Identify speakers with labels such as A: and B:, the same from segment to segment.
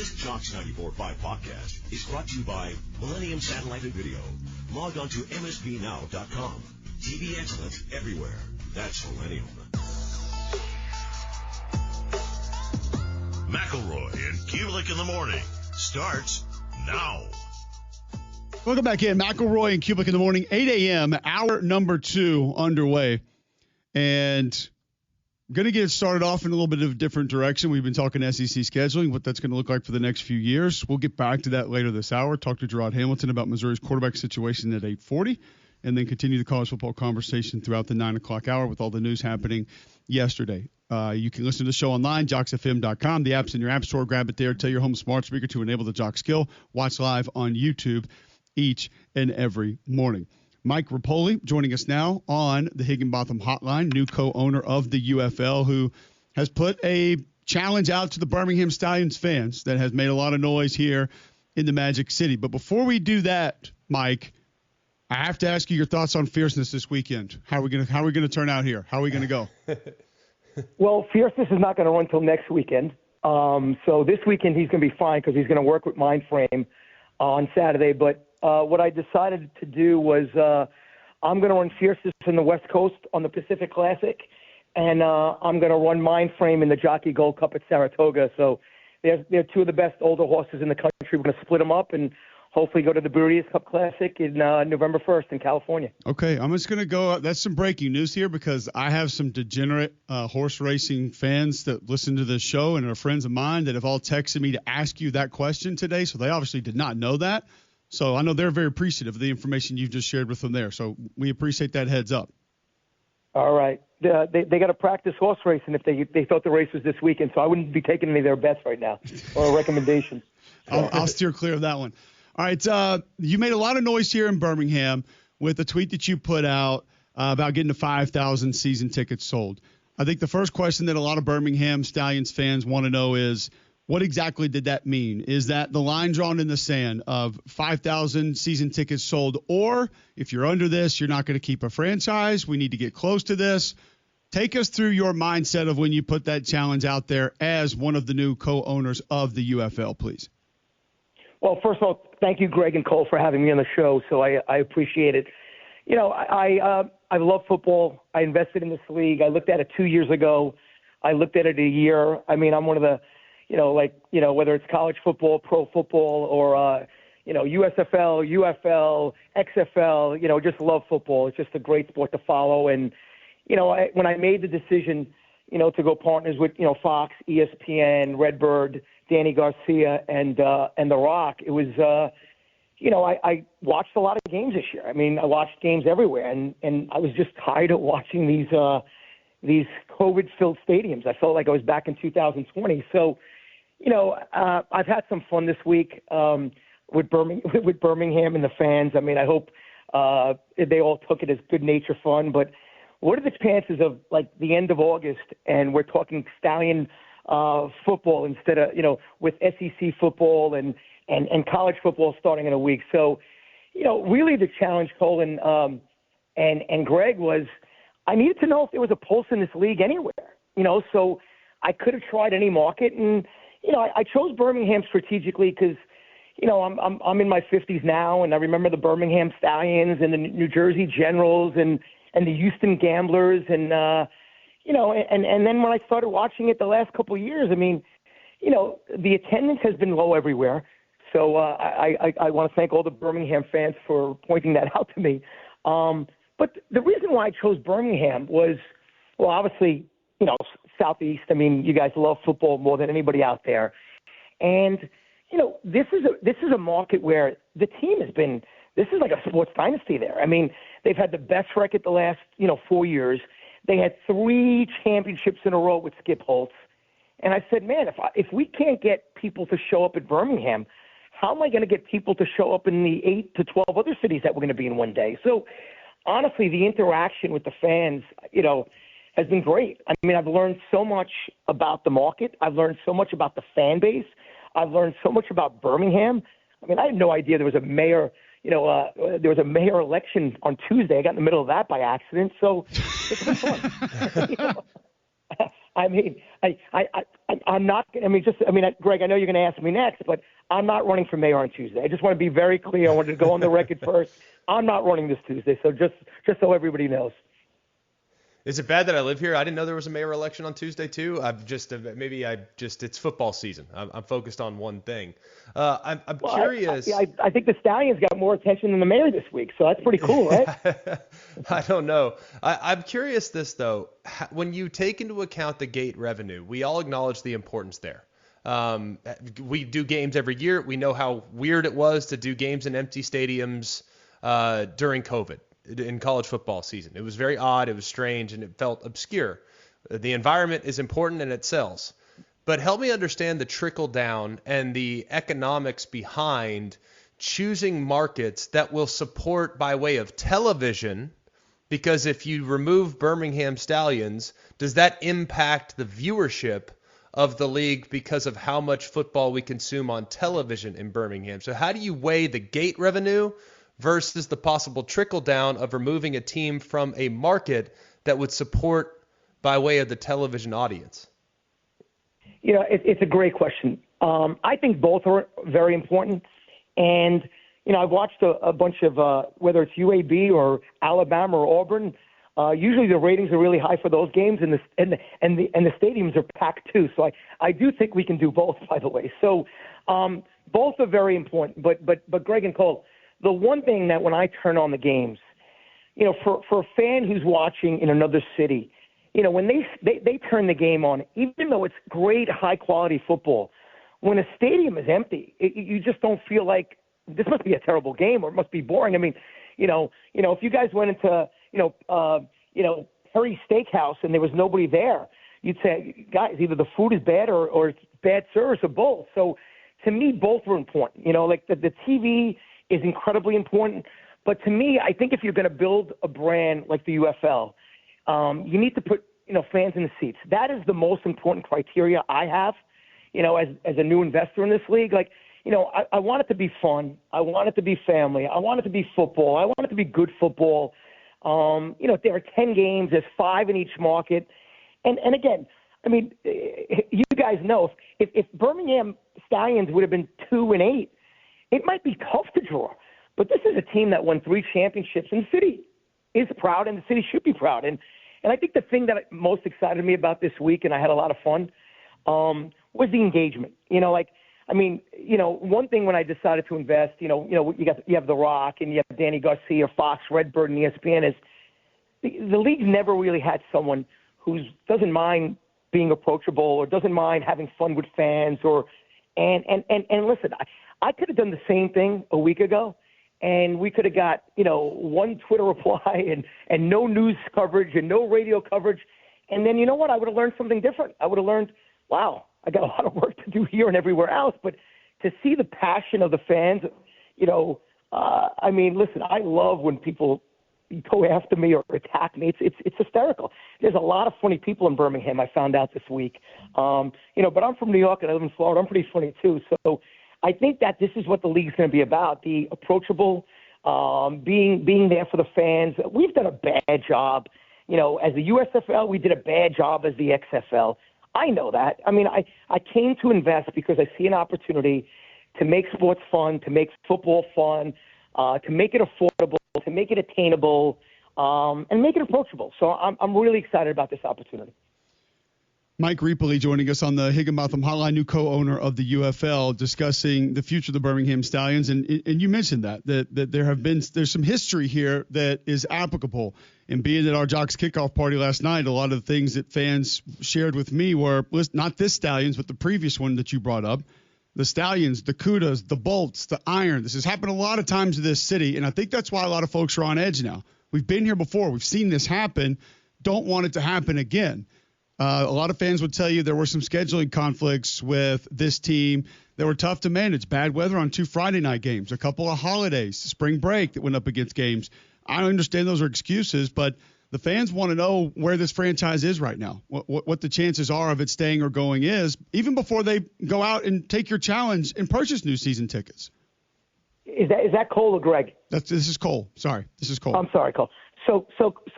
A: This Jocks 94.5 podcast is brought to you by Millennium Satellite and Video. Log on to msbnow.com. TV excellence everywhere. That's Millennium. McElroy and Cubelic in the morning starts now.
B: Welcome back in. McElroy and Cubelic in the morning, 8 a.m., hour number 2 underway. And going to get started off in a little bit of a different direction. We've been talking SEC scheduling, what that's going to look like for the next few years. We'll get back to that later this hour. Talk to Gerard Hamilton about Missouri's quarterback situation at 8:40, and then continue the college football conversation throughout the 9 o'clock hour with all the news happening yesterday. You can listen to the show online, jocksfm.com. The app's in your app store. Grab it there. Tell your home smart speaker to enable the Jock skill. Watch live on YouTube each and every morning. Mike Repole joining us now on the Higginbotham Hotline, new co-owner of the UFL, who has put a challenge out to the Birmingham Stallions fans that has made a lot of noise here in the Magic City. But before we do that, Mike, I have to ask you your thoughts on fierceness this weekend. How are we going to turn out here? How are we going to go?
C: Well, fierceness is not going to run until next weekend. So this weekend he's going to be fine because he's going to work with Mindframe on Saturday. But what I decided to do was I'm going to run fierceness in the West Coast on the Pacific Classic, and I'm going to run Mindframe in the Jockey Gold Cup at Saratoga. So they're two of the best older horses in the country. We're going to split them up and hopefully go to the Breeders' Cup Classic in November 1st in California.
B: Okay, I'm just going to go. That's some breaking news here because I have some degenerate horse racing fans that listen to this show and are friends of mine that have all texted me to ask you that question today. So they obviously did not know that. So I know they're very appreciative of the information you've just shared with them there. So we appreciate that heads up.
C: All right. They got to practice horse racing if they thought the race was this weekend. So I wouldn't be taking any of their bets right now or recommendations.
B: I'll steer clear of that one. All right, you made a lot of noise here in Birmingham with a tweet that you put out about getting to 5,000 season tickets sold. I think the first question that a lot of Birmingham Stallions fans want to know is, what exactly did that mean? Is that the line drawn in the sand of 5,000 season tickets sold, or if you're under this, you're not going to keep a franchise? We need to get close to this. Take us through your mindset of when you put that challenge out there as one of the new co-owners of the UFL, please.
C: Well, first of all, thank you, Greg and Cole, for having me on the show. So I appreciate it. You know, I love football. I invested in this league. I looked at it 2 years ago. I looked at it a year. I mean, I'm one of the, whether it's college football, pro football, or, USFL, UFL, XFL, just love football. It's just a great sport to follow. And, when I made the decision, to go partners with, Fox, ESPN, Redbird, Danny Garcia, and The Rock, it was, I watched a lot of games this year. I mean, I watched games everywhere, and I was just tired of watching these COVID-filled stadiums. I felt like I was back in 2020. So, I've had some fun this week with Birmingham and the fans. I mean, I hope they all took it as good-natured fun. But what are the chances of, like, the end of August, and we're talking Stallion football instead of, with SEC football and college football starting in a week. So, really the challenge, Colin, and Greg, was I needed to know if there was a pulse in this league anywhere, so I could have tried any market. And, I chose Birmingham strategically because, I'm in my 50s now, and I remember the Birmingham Stallions and the New Jersey Generals and the Houston Gamblers and, and then when I started watching it the last couple of years, I mean, the attendance has been low everywhere. So I want to thank all the Birmingham fans for pointing that out to me. But the reason why I chose Birmingham was, well, obviously, Southeast. I mean, you guys love football more than anybody out there. And, this is a market where the team has been, this is like a sports dynasty there. I mean, they've had the best record the last, 4 years. They had 3 championships in a row with Skip Holtz. And I said, man, if we can't get people to show up at Birmingham, how am I going to get people to show up in the 8 to 12 other cities that we're going to be in one day? So, honestly, the interaction with the fans, has been great. I mean, I've learned so much about the market. I've learned so much about the fan base. I've learned so much about Birmingham. I mean, I had no idea there was a mayor, there was a mayor election on Tuesday. I got in the middle of that by accident. So it's been fun. I'm not. Greg, I know you're going to ask me next, but I'm not running for mayor on Tuesday. I just want to be very clear. I wanted to go on the record first. I'm not running this Tuesday, so just so everybody knows.
D: Is it bad that I live here? I didn't know there was a mayor election on Tuesday too. It's football season. I'm focused on one thing. I'm curious.
C: I think the Stallions got more attention than the mayor this week, so that's pretty cool, right?
D: I don't know. I'm curious this though. When you take into account the gate revenue, we all acknowledge the importance there. We do games every year. We know how weird it was to do games in empty stadiums during COVID. In college football season. It was very odd, it was strange, and it felt obscure. The environment is important and it sells. But help me understand the trickle down and the economics behind choosing markets that will support by way of television, because if you remove Birmingham Stallions, does that impact the viewership of the league because of how much football we consume on television in Birmingham? So how do you weigh the gate revenue versus the possible trickle down of removing a team from a market that would support by way of the television audience?
C: It's a great question. I think both are very important. And, I've watched a bunch of, whether it's UAB or Alabama or Auburn, usually the ratings are really high for those games, and the stadiums are packed too. So I do think we can do both, by the way. So both are very important. But Greg and Cole, the one thing that when I turn on the games, for a fan who's watching in another city, when they turn the game on, even though it's great, high-quality football, when a stadium is empty, you just don't feel like this must be a terrible game or it must be boring. I mean, if you guys went into, Perry's Steakhouse and there was nobody there, you'd say, guys, either the food is bad or it's bad service or both. So to me, both are important. Like the TV is incredibly important. But to me, I think if you're going to build a brand like the UFL, you need to put, fans in the seats. That is the most important criteria I have, as a new investor in this league. Like, I want it to be fun. I want it to be family. I want it to be football. I want it to be good football. There are 10 games. There's 5 in each market. And again, I mean, you guys know if Birmingham Stallions would have been 2-8, it might be tough to draw, but this is a team that won 3 championships, and the city is proud, and the city should be proud. And I think the thing that most excited me about this week, and I had a lot of fun, was the engagement. One thing when I decided to invest, you have The Rock and you have Danny Garcia, Fox, Redbird, and ESPN, is the league never really had someone who doesn't mind being approachable or doesn't mind having fun with fans and listen, I could have done the same thing a week ago, and we could have got, one Twitter reply and no news coverage and no radio coverage. And then, I would have learned something different. I would have learned, wow, I got a lot of work to do here and everywhere else. But to see the passion of the fans, listen, I love when people go after me or attack me. It's hysterical. There's a lot of funny people in Birmingham, I found out this week. But I'm from New York and I live in Florida. I'm pretty funny too. So I think that this is what the league's going to be about, the approachable, being there for the fans. We've done a bad job. As the USFL, we did a bad job as the XFL. I know that. I mean, I came to invest because I see an opportunity to make sports fun, to make football fun, to make it affordable, to make it attainable, and make it approachable. So I'm really excited about this opportunity.
B: Mike Repole joining us on the Higginbotham Hotline, new co-owner of the UFL, discussing the future of the Birmingham Stallions. And you mentioned that there's some history here that is applicable. And being at our Jocks kickoff party last night, a lot of the things that fans shared with me were not this Stallions, but the previous one that you brought up. The Stallions, the Cudas, the Bolts, the Iron. This has happened a lot of times in this city, and I think that's why a lot of folks are on edge now. We've been here before. We've seen this happen. Don't want it to happen again. A lot of fans would tell you there were some scheduling conflicts with this team that were tough to manage. Bad weather on 2 Friday night games, a couple of holidays, spring break that went up against games. I understand those are excuses, but the fans want to know where this franchise is right now, what the chances are of it staying or going is, even before they go out and take your challenge and purchase new season tickets.
C: Is that Cole or Greg?
B: This is Cole. Sorry, this is Cole.
C: I'm sorry, Cole. So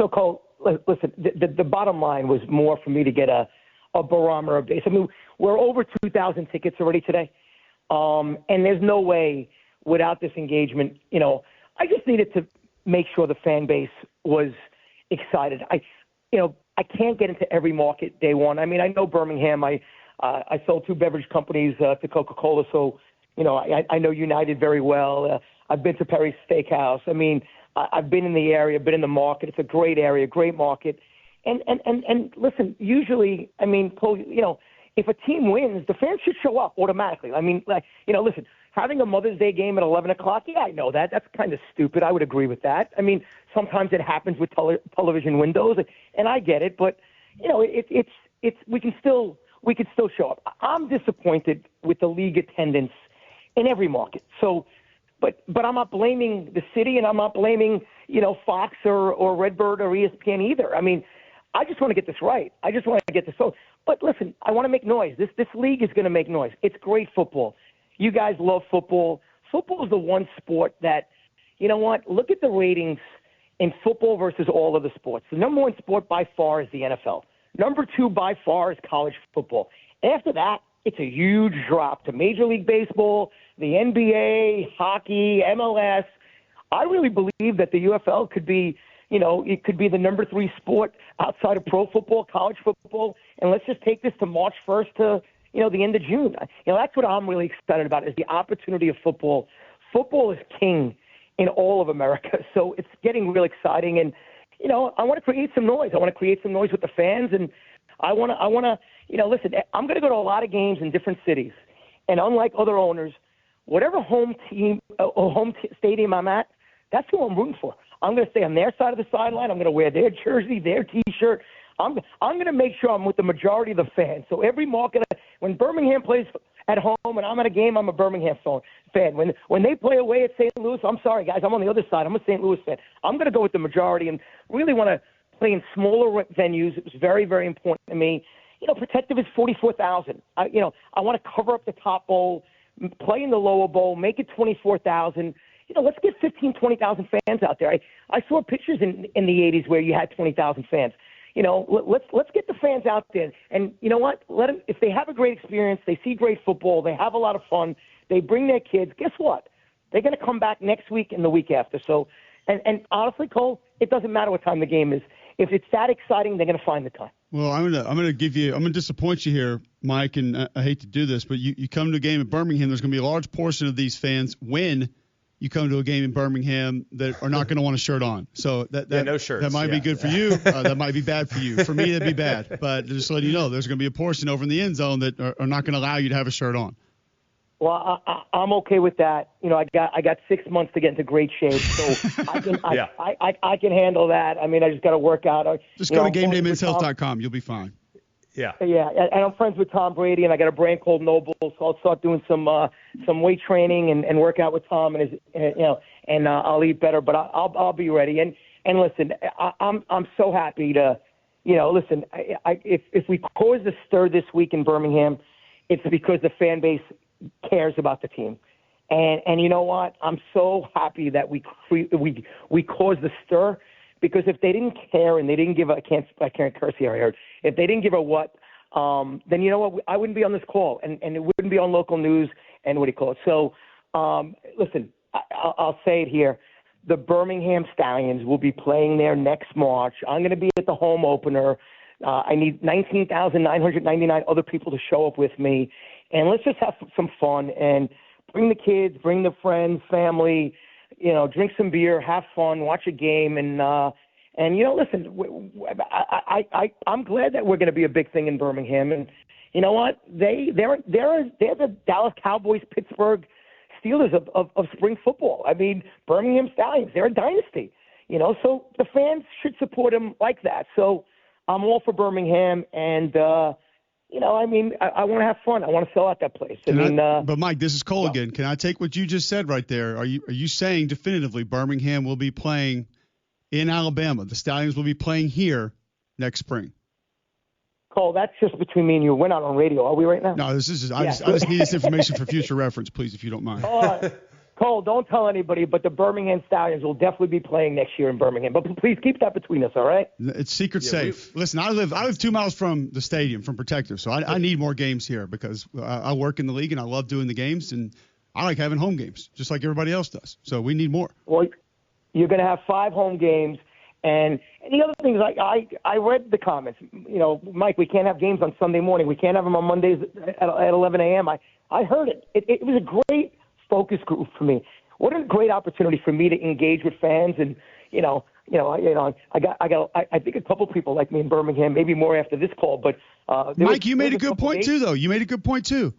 C: Cole, listen, the bottom line was more for me to get a a barometer of days. I mean, we're over 2,000 tickets already today. And there's no way without this engagement, I just needed to make sure the fan base was excited. I can't get into every market day one. I mean, I know Birmingham. I sold 2 beverage companies to Coca-Cola, so I know United very well. I've been to Perry's Steakhouse. I mean, I've been in the area, been in the market. It's a great area, great market. And listen, usually, I mean, if a team wins, the fans should show up automatically. I mean, listen, having a Mother's Day game at 11 o'clock, yeah, I know that. That's kind of stupid. I would agree with that. I mean, sometimes it happens with television windows, and I get it. But, we can still show up. I'm disappointed with the league attendance in every market. So, but I'm not blaming the city, and I'm not blaming, Fox or Redbird or ESPN either. I mean, I just want to get this right. I just want to get this so. But listen, I want to make noise. This league is going to make noise. It's great football. You guys love football. Football is the one sport that, look at the ratings in football versus all other sports. The number one sport by far is the NFL. Number 2 by far is college football. After that, it's a huge drop to Major League Baseball, the NBA, hockey, MLS. I really believe that the UFL could be, it could be the number 3 sport outside of pro football, college football. And let's just take this to March 1st to, the end of June. That's what I'm really excited about is the opportunity of football. Football is king in all of America. So it's getting real exciting. And, I want to create some noise. I want to create some noise with the fans. And I want to, listen, I'm going to go to a lot of games in different cities. And unlike other owners, whatever home stadium I'm at, that's who I'm rooting for. I'm going to stay on their side of the sideline. I'm going to wear their jersey, their T-shirt. I'm going to make sure I'm with the majority of the fans. So every market, when Birmingham plays at home and I'm at a game, I'm a Birmingham fan. When they play away at St. Louis, I'm sorry, guys, I'm on the other side. I'm a St. Louis fan. I'm going to go with the majority and really want to play in smaller venues. It was very, very important to me. Protective is 44,000. I want to cover up the top bowl, play in the lower bowl, make it 24,000. Let's get 15, 20,000 fans out there. I saw pictures in the 80s where you had 20,000 fans. Let's get the fans out there. And you know what? Let them, if they have a great experience, they see great football, they have a lot of fun, they bring their kids, guess what? They're going to come back next week and the week after. So, and honestly, Cole, it doesn't matter what time the game is. If it's that exciting, they're going to find the time.
B: Well, I'm gonna disappoint you here, Mike, and I hate to do this, but you come to a game in Birmingham, there's going to be a large portion of these fans when you come to a game in Birmingham that are not going to want a shirt on. So
D: no shirts.
B: That might be good for you. That might be bad for you. For me, that'd be bad. But just letting you know, there's going to be a portion over in the end zone that are not going to allow you to have a shirt on.
C: Well, I'm okay with that. I got 6 months to get into great shape, so I can handle that. I mean, I just got to work out.
B: Just go to GameDayMensHealth.com. You'll be fine.
C: Yeah, and I'm friends with Tom Brady, and I got a brand called Noble, so I'll start doing some weight training and work out with Tom, and and I'll eat better, but I'll be ready. And listen, I'm so happy to, listen. If we cause a stir this week in Birmingham, it's because the fan base cares about the team, and you know what? I'm so happy that we caused the stir. Because if they didn't care and they didn't give I can't curse here, I heard. If they didn't give a what, then you know what? I wouldn't be on this call, and it wouldn't be on local news and what do you call it? So, listen, I'll say it here. The Birmingham Stallions will be playing there next March. I'm going to be at the home opener. I need 19,999 other people to show up with me. And let's just have some fun and bring the kids, bring the friends, family, drink some beer, have fun, watch a game, and listen, I'm glad that we're going to be a big thing in Birmingham, and you know what? They're the Dallas Cowboys, Pittsburgh Steelers of spring football. I mean, Birmingham Stallions, they're a dynasty, so the fans should support them like that. So I'm all for Birmingham, and I want to have fun. I want to sell out that place.
B: But Mike, this is Cole again. Can I take what you just said right there? Are you saying definitively Birmingham will be playing in Alabama? The Stallions will be playing here next spring.
C: Cole, that's just between me and you. We're not on radio, are we right now?
B: No, this is. I just need this information for future reference, please, if you don't mind.
C: Cole, don't tell anybody, but the Birmingham Stallions will definitely be playing next year in Birmingham. But please keep that between us, all right?
B: It's secret safe. Listen, I live 2 miles from the stadium, from Protective, so I need more games here because I work in the league and I love doing the games, and I like having home games just like everybody else does. So we need more.
C: Well, you're going to have 5 home games. And the other thing is, I read the comments. You know, Mike, we can't have games on Sunday morning. We can't have them on Mondays at 11 a.m. I heard it. It was a great focus group for me. What a great opportunity for me to engage with fans. And I think a couple people like me in Birmingham, maybe more after this call. But
B: Mike, you made a good point too, though. You made a good point too.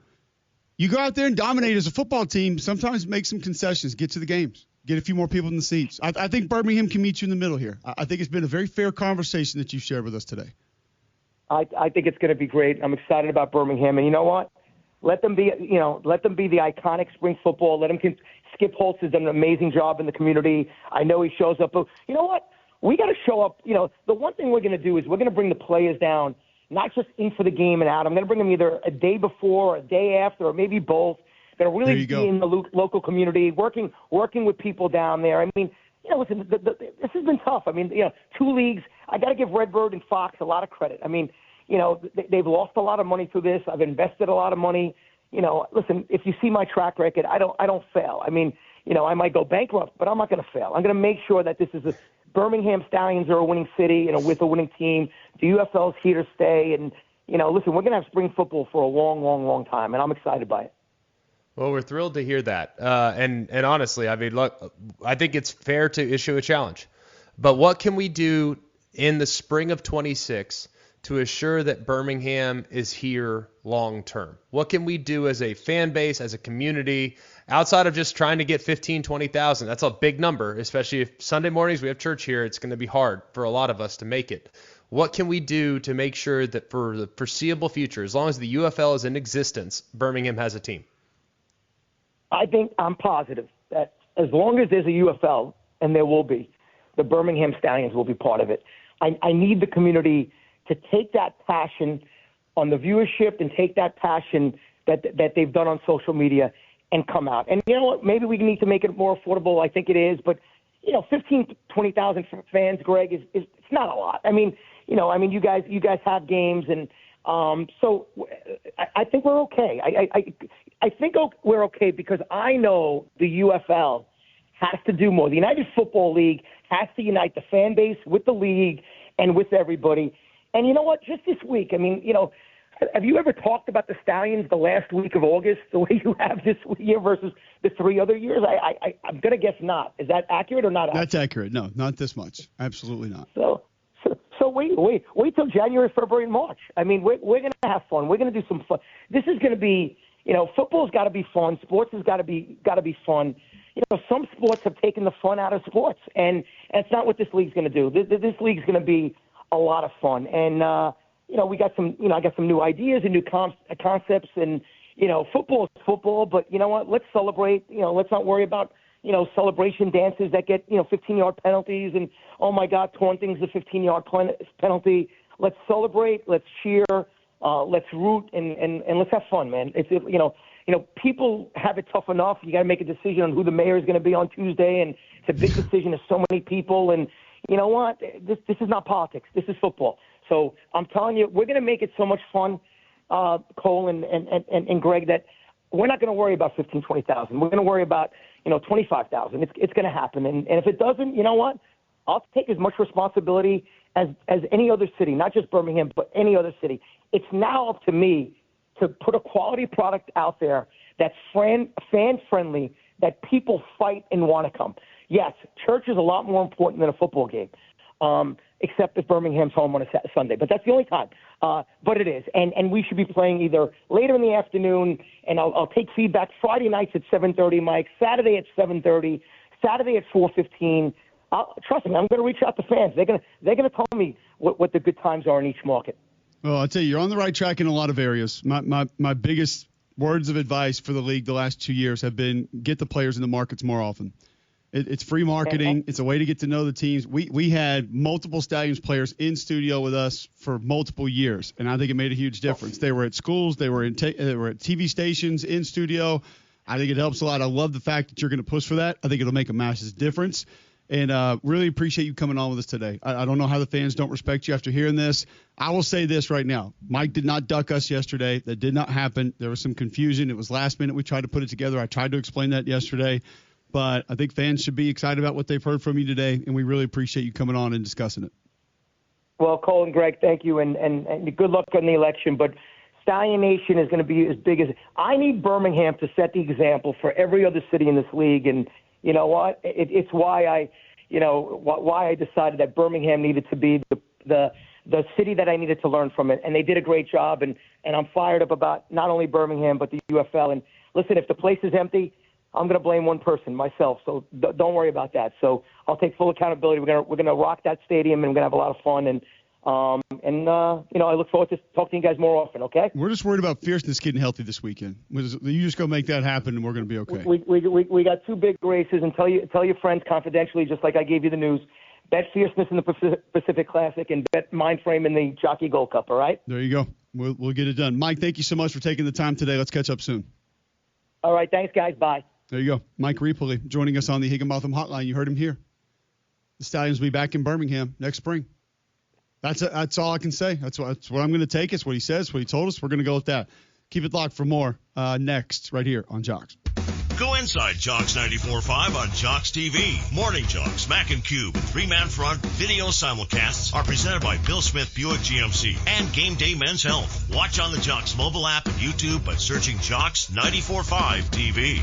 B: You go out there and dominate as a football team. Sometimes make some concessions. Get to the games. Get a few more people in the seats. I think Birmingham can meet you in the middle here. I think it's been a very fair conversation that you've shared with us today.
C: I think it's going to be great. I'm excited about Birmingham, and you know what? Let them be the iconic spring football. Let them. Skip Holtz has done an amazing job in the community. I know he shows up, but you know what? We got to show up. You know, the one thing we're going to do is we're going to bring the players down, not just in for the game and out. I'm going to bring them either a day before, or a day after, or maybe both. Going to really be in the local community, working with people down there. I mean, you know, listen, this has been tough. I mean, you know, 2 leagues. I got to give Redbird and Fox a lot of credit. I mean, you know, they've lost a lot of money through this. I've invested a lot of money. You know, listen, if you see my track record, I don't fail. I mean, you know, I might go bankrupt, but I'm not going to fail. I'm going to make sure that this is a Birmingham Stallions are a winning city, you know, with a winning team. The UFL's here to stay, and you know, listen, we're going to have spring football for a long, long, long time, and I'm excited by it.
D: Well, we're thrilled to hear that. And honestly, I mean, look, I think it's fair to issue a challenge. But what can we do in the spring of 26 to assure that Birmingham is here long term? What can we do as a fan base, as a community, outside of just trying to get 15, 20,000? That's a big number, especially if Sunday mornings we have church here. It's going to be hard for a lot of us to make it. What can we do to make sure that for the foreseeable future, as long as the UFL is in existence, Birmingham has a team?
C: I think I'm positive that as long as there's a UFL, and there will be, the Birmingham Stallions will be part of it. I need the community to take that passion on the viewership and take that passion that they've done on social media and come out. And you know what? Maybe we need to make it more affordable. I think it is. But, you know, 15, 20,000 fans, Greg, is it's not a lot. I mean, you guys have games, and so I think we're okay. I think we're okay because I know the UFL has to do more. The United Football League has to unite the fan base with the league and with everybody. And you know what? Just this week, I mean, you know, have you ever talked about the Stallions the last week of August the way you have this year versus the 3 other years? I'm going to guess not. Is that accurate or not accurate?
B: That's accurate. No, not this much. Absolutely not.
C: So wait till January, February, and March. I mean, we're going to have fun. We're going to do some fun. This is going to be, you know, football's got to be fun. Sports has got to be fun. You know, some sports have taken the fun out of sports, and it's not what this league's going to do. This league's going to be a lot of fun, and you know, I got some new ideas and new concepts, and you know, football is football, but you know what? Let's celebrate. You know, let's not worry about, you know, celebration dances that get, you know, 15-yard penalties, and oh my God, taunting's a 15-yard penalty. Let's celebrate. Let's cheer. Let's root, and let's have fun, man. You know, people have it tough enough. You got to make a decision on who the mayor is going to be on Tuesday, and it's a big decision to so many people. And you know what? This is not politics. This is football. So I'm telling you, we're going to make it so much fun, Cole and Greg, that we're not going to worry about 15, 20,000. We're going to worry about, you know, 25,000. It's going to happen. And if it doesn't, you know what? I'll take as much responsibility as any other city, not just Birmingham, but any other city. It's now up to me to put a quality product out there that's fan-friendly, that people fight and want to come. Yes, church is a lot more important than a football game, except if Birmingham's home on a Sunday. But that's the only time. But it is. And we should be playing either later in the afternoon, and I'll take feedback Friday nights at 7:30, Mike, Saturday at 7:30, Saturday at 4:15. Trust me, I'm going to reach out to fans. They're going to tell me what the good times are in each market.
B: Well, I'll tell you, you're on the right track in a lot of areas. My biggest words of advice for the league the last 2 years have been get the players in the markets more often. It's free marketing. It's a way to get to know the teams. We had multiple Stallions players in studio with us for multiple years, and I think it made a huge difference. They were at schools. They were at TV stations, in studio. I think it helps a lot. I love the fact that you're going to push for that. I think it'll make a massive difference. And really appreciate you coming on with us today. I don't know how the fans don't respect you after hearing this. I will say this right now. Mike did not duck us yesterday. That did not happen. There was some confusion. It was last minute. We tried to put it together. I tried to explain that yesterday. But I think fans should be excited about what they've heard from you today, and we really appreciate you coming on and discussing it.
C: Well, Cole and Greg, thank you, and good luck on the election. But Stallion Nation is going to be as big as – I need Birmingham to set the example for every other city in this league. And you know what? It's why I decided that Birmingham needed to be the city that I needed to learn from it. And they did a great job, and I'm fired up about not only Birmingham but the UFL. And listen, if the place is empty – I'm going to blame one person, myself. So don't worry about that. So I'll take full accountability. We're going to rock that stadium, and we're going to have a lot of fun. And I look forward to talking to you guys more often. Okay.
B: We're just worried about Fierceness getting healthy this weekend. You just go make that happen, and we're going to be okay.
C: We got 2 big races, and tell your friends confidentially, just like I gave you the news. Bet Fierceness in the Pacific Classic, and bet Mindframe in the Jockey Gold Cup. All right.
B: There you go. We'll get it done. Mike, thank you so much for taking the time today. Let's catch up soon.
C: All right. Thanks, guys. Bye.
B: There you go. Mike Repole joining us on the Higginbotham Hotline. You heard him here. The Stallions will be back in Birmingham next spring. That's all I can say. That's what I'm going to take. It's what he says, what he told us. We're going to go with that. Keep it locked for more next right here on Jocks.
A: Go inside Jocks 94.5 on Jocks TV. Morning Jocks, Mac and Cube, 3-man front video simulcasts are presented by Bill Smith Buick GMC and Game Day Men's Health. Watch on the Jocks mobile app and YouTube by searching Jocks 94.5 TV.